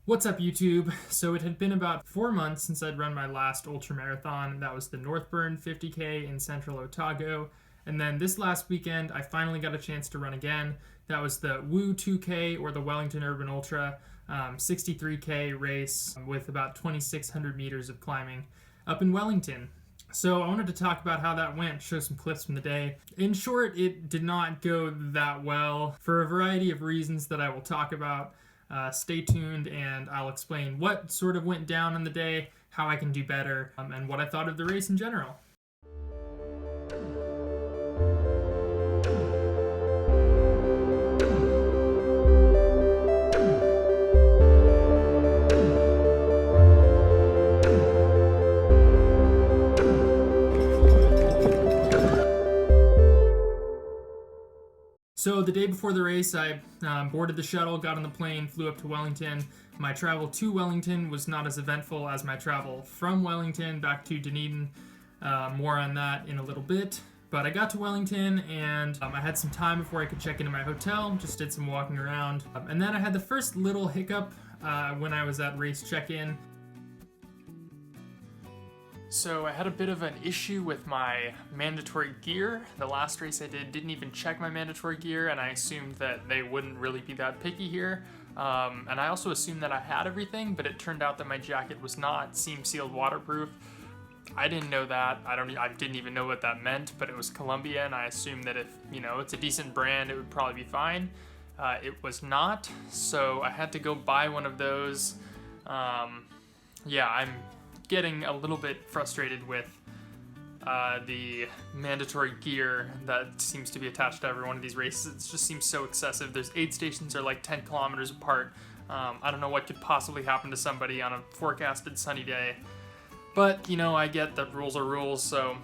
What's up, YouTube? So it had been about 4 months since I'd run my last ultra marathon. That was the Northburn 50K in Central Otago. And then this last weekend, I finally got a chance to run again. That was the WUU-2K, or the Wellington Urban Ultra, 63K race with about 2,600 meters of climbing up in Wellington. So I wanted to talk about how that went, show some clips from the day. In short, it did not go that well for a variety of reasons that I will talk about. Stay tuned and I'll explain what sort of went down on the day, how I can do better, and what I thought of the race in general. So the day before the race, I boarded the shuttle, got on the plane, flew up to Wellington. My travel to Wellington was not as eventful as my travel from Wellington back to Dunedin. More on that in a little bit. But I got to Wellington and I had some time before I could check into my hotel, just did some walking around. And then I had the first little hiccup when I was at race check-in. So I had a bit of an issue with my mandatory gear. The last race I didn't even check my mandatory gear, and I assumed that they wouldn't really be that picky here. And I also assumed that I had everything, but it turned out that my jacket was not seam-sealed waterproof. I didn't know that. I didn't even know what that meant, but it was Columbia, and I assumed that if, it's a decent brand, it would probably be fine. It was not, so I had to go buy one of those. I'm getting a little bit frustrated with the mandatory gear that seems to be attached to every one of these races. It just seems so excessive. There's aid stations are like 10 kilometers apart. I don't know what could possibly happen to somebody on a forecasted sunny day. But, I get that rules are rules, so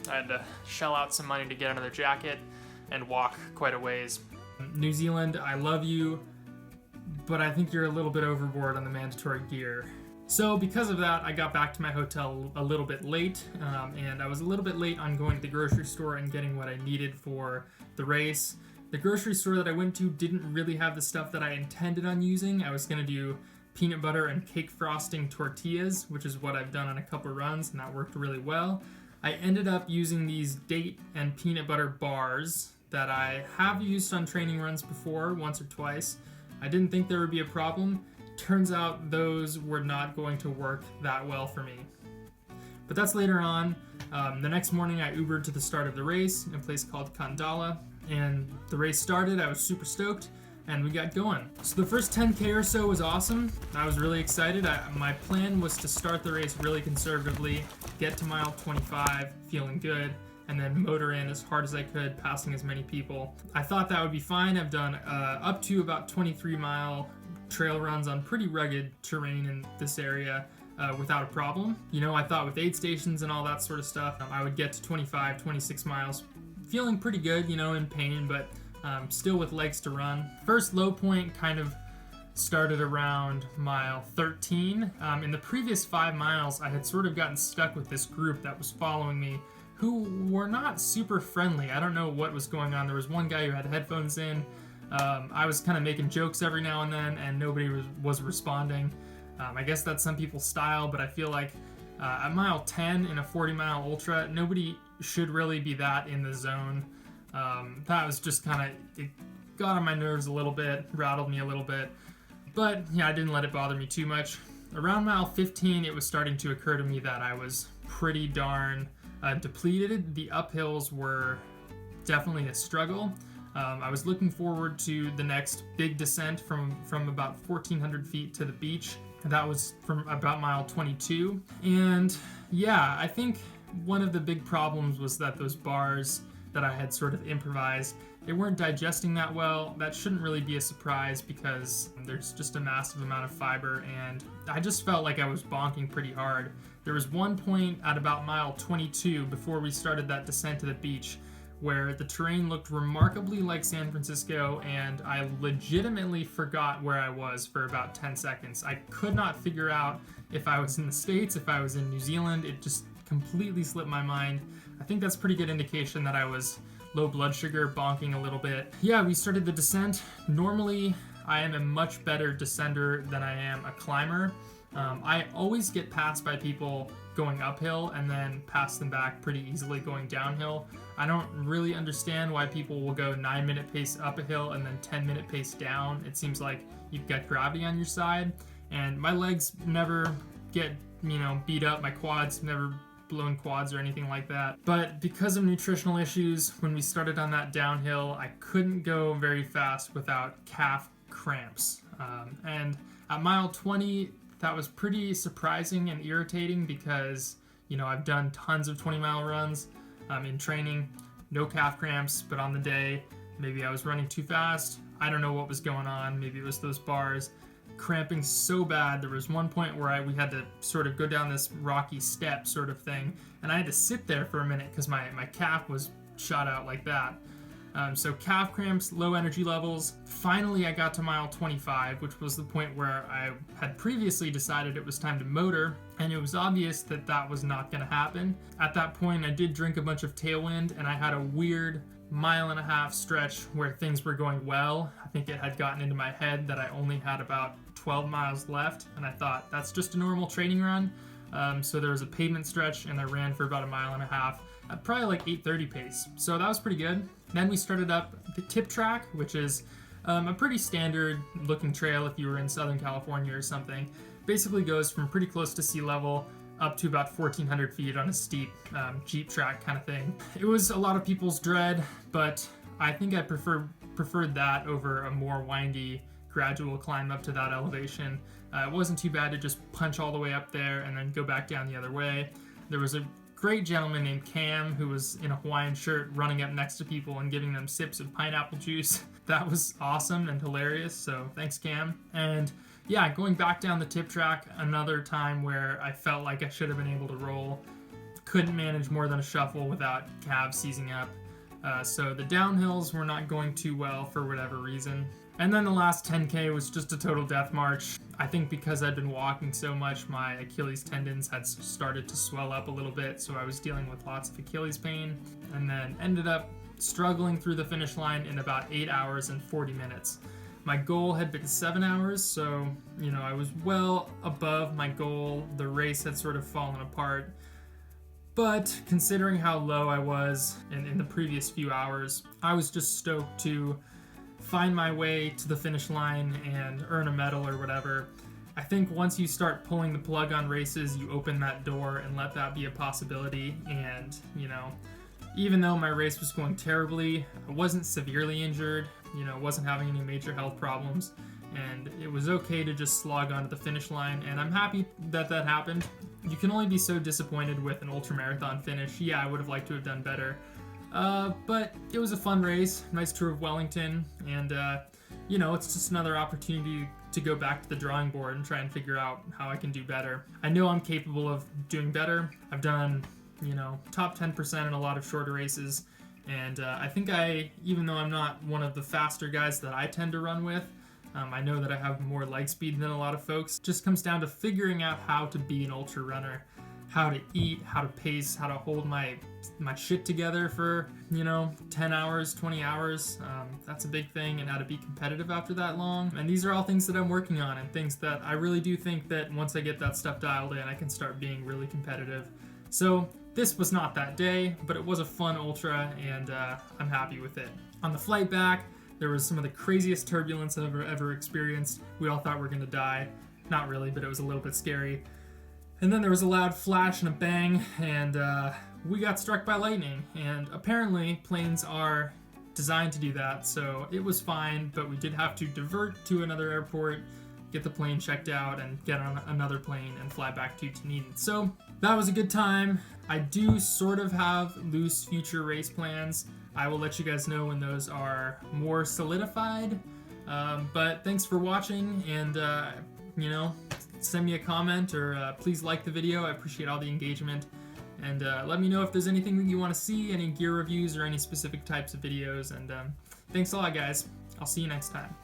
I had to shell out some money to get another jacket and walk quite a ways. New Zealand, I love you, but I think you're a little bit overboard on the mandatory gear. So because of that, I got back to my hotel a little bit late, and I was a little bit late on going to the grocery store and getting what I needed for the race. The grocery store that I went to didn't really have the stuff that I intended on using. I was going to do peanut butter and cake frosting tortillas, which is what I've done on a couple runs, and that worked really well. I ended up using these date and peanut butter bars that I have used on training runs before, once or twice. I didn't think there would be a problem. Turns out those were not going to work that well for me. But that's later on. The next morning I Ubered to the start of the race in a place called Kandala, and the race started. I was super stoked, and we got going. So the first 10K or so was awesome. I was really excited. My plan was to start the race really conservatively, get to mile 25 feeling good, and then motor in as hard as I could, passing as many people. I thought that would be fine. I've done up to about 23-mile trail runs on pretty rugged terrain in this area without a problem. I thought with aid stations and all that sort of stuff, I would get to 25, 26 miles feeling pretty good, in pain, but still with legs to run. First low point kind of started around mile 13. In the previous 5 miles, I had sort of gotten stuck with this group that was following me who were not super friendly. I don't know what was going on. There was one guy who had headphones in. I was kind of making jokes every now and then, and nobody was responding. I guess that's some people's style, but I feel like at mile 10 in a 40-mile ultra, nobody should really be that in the zone. That was just it got on my nerves a little bit, rattled me a little bit. But yeah, I didn't let it bother me too much. Around mile 15, it was starting to occur to me that I was pretty darn depleted. The uphills were definitely a struggle. I was looking forward to the next big descent from about 1,400 feet to the beach. That was from about mile 22. And yeah, I think one of the big problems was that those bars that I had sort of improvised, they weren't digesting that well. That shouldn't really be a surprise because there's just a massive amount of fiber, and I just felt like I was bonking pretty hard. There was one point at about mile 22 before we started that descent to the beach where the terrain looked remarkably like San Francisco, and I legitimately forgot where I was for about 10 seconds. I could not figure out if I was in the States, if I was in New Zealand. It just completely slipped my mind. I think that's pretty good indication that I was low blood sugar, bonking a little bit. Yeah, we started the descent. Normally, I am a much better descender than I am a climber. I always get passed by people going uphill and then pass them back pretty easily going downhill. I don't really understand why people will go 9-minute pace up a hill and then 10-minute pace down. It seems like you've got gravity on your side, and my legs never get, beat up. My quads never blown quads or anything like that. But because of nutritional issues, when we started on that downhill, I couldn't go very fast without calf cramps. And at mile 20, that was pretty surprising and irritating because, I've done tons of 20-mile runs in training, no calf cramps, but on the day, maybe I was running too fast. I don't know what was going on. Maybe it was those bars cramping so bad. There was one point where we had to sort of go down this rocky step sort of thing, and I had to sit there for a minute because my calf was shot out like that. So calf cramps, low energy levels. Finally, I got to mile 25, which was the point where I had previously decided it was time to motor, and it was obvious that that was not going to happen. At that point, I did drink a bunch of Tailwind, and I had a weird 1.5 mile stretch where things were going well. I think it had gotten into my head that I only had about 12 miles left, and I thought that's just a normal training run. So there was a pavement stretch, and I ran for about 1.5 miles at probably like 8:30 pace. So that was pretty good. Then we started up the tip track, which is a pretty standard looking trail if you were in Southern California or something. Basically goes from pretty close to sea level up to about 1,400 feet on a steep Jeep track kind of thing. It was a lot of people's dread, but I think I preferred that over a more windy, gradual climb up to that elevation. It wasn't too bad to just punch all the way up there and then go back down the other way. There was a great gentleman named Cam who was in a Hawaiian shirt running up next to people and giving them sips of pineapple juice. That was awesome and hilarious, so thanks, Cam. And yeah, going back down the tip track, another time where I felt like I should have been able to roll. Couldn't manage more than a shuffle without calves seizing up. So the downhills were not going too well for whatever reason. And then the last 10K was just a total death march. I think because I'd been walking so much, my Achilles tendons had started to swell up a little bit, so I was dealing with lots of Achilles pain, and then ended up struggling through the finish line in about 8 hours and 40 minutes. My goal had been 7 hours, so, I was well above my goal. The race had sort of fallen apart. But considering how low I was in the previous few hours, I was just stoked to find my way to the finish line and earn a medal or whatever. I think once you start pulling the plug on races, you open that door and let that be a possibility. And, even though my race was going terribly, I wasn't severely injured, wasn't having any major health problems, and it was okay to just slog onto the finish line, and I'm happy that that happened. You can only be so disappointed with an ultramarathon finish. Yeah, I would have liked to have done better. But it was a fun race, nice tour of Wellington, and, it's just another opportunity to go back to the drawing board and try and figure out how I can do better. I know I'm capable of doing better. I've done, top 10% in a lot of shorter races, and I think even though I'm not one of the faster guys that I tend to run with, I know that I have more leg speed than a lot of folks. It just comes down to figuring out how to be an ultra runner. How to eat, how to pace, how to hold my shit together for, 10 hours, 20 hours. That's a big thing, and how to be competitive after that long. And these are all things that I'm working on, and things that I really do think that once I get that stuff dialed in, I can start being really competitive. So this was not that day, but it was a fun ultra, and I'm happy with it. On the flight back, there was some of the craziest turbulence I've ever experienced. We all thought we were gonna die. Not really, but it was a little bit scary. And then there was a loud flash and a bang, and we got struck by lightning. And apparently, planes are designed to do that, so it was fine, but we did have to divert to another airport, get the plane checked out, and get on another plane and fly back to Dunedin. So that was a good time. I do sort of have loose future race plans. I will let you guys know when those are more solidified. But thanks for watching, and send me a comment, or please like the video. I appreciate all the engagement, and let me know if there's anything that you want to see, any gear reviews or any specific types of videos, and thanks a lot, guys. I'll see you next time.